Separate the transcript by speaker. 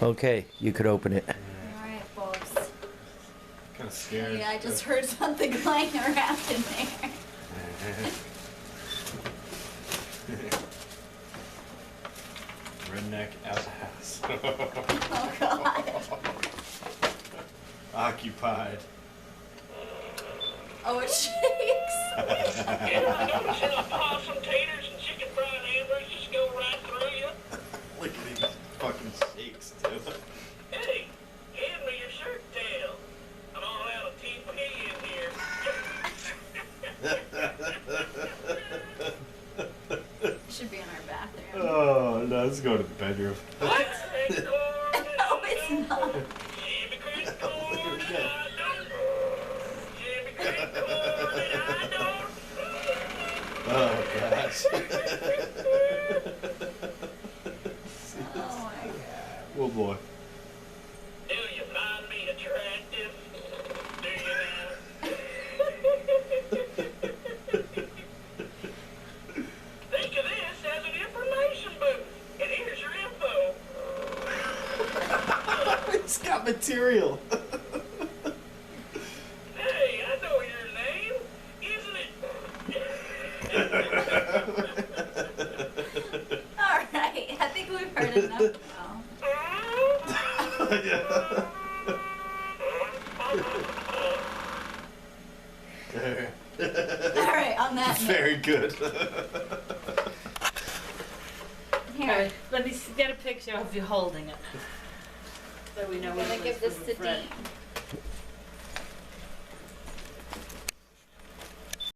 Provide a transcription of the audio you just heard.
Speaker 1: Okay, you could open it.
Speaker 2: Alright, folks.
Speaker 3: Kind of scared.
Speaker 2: Yeah, I just heard something lying around in there.
Speaker 3: Redneck out the house.
Speaker 2: Oh god.
Speaker 3: Occupied.
Speaker 2: Oh, it shakes.
Speaker 4: Yeah, I noticed how possum taters and chicken fried hamburgers just go right through you.
Speaker 3: Look at these fucking shakes, too.
Speaker 4: Hey, hand me your shirt tail. I'm all out of TP in here.
Speaker 2: Should be in our bathroom.
Speaker 3: Oh, no, let's go to the bedroom.
Speaker 4: Let's take corn.
Speaker 2: No, it's not.
Speaker 4: Jimmy Cricket corn and I don't. Jimmy Cricket corn and I don't.
Speaker 3: Oh, gosh.
Speaker 2: Oh my god.
Speaker 3: Oh, boy.
Speaker 4: Do you find me attractive? Do you now? Think of this as an information booth, and here's your info.
Speaker 3: It's got material.
Speaker 4: Hey, I know your name, isn't it?
Speaker 2: Alright, I think we've heard enough now. Alright, on that note.
Speaker 3: Very good.
Speaker 2: Here,
Speaker 5: Alright, let me get a picture of you holding it. So we know
Speaker 2: I'm
Speaker 5: what
Speaker 2: gonna
Speaker 5: it
Speaker 2: give
Speaker 5: was
Speaker 2: this
Speaker 5: from
Speaker 2: to
Speaker 5: the front.
Speaker 2: Dean.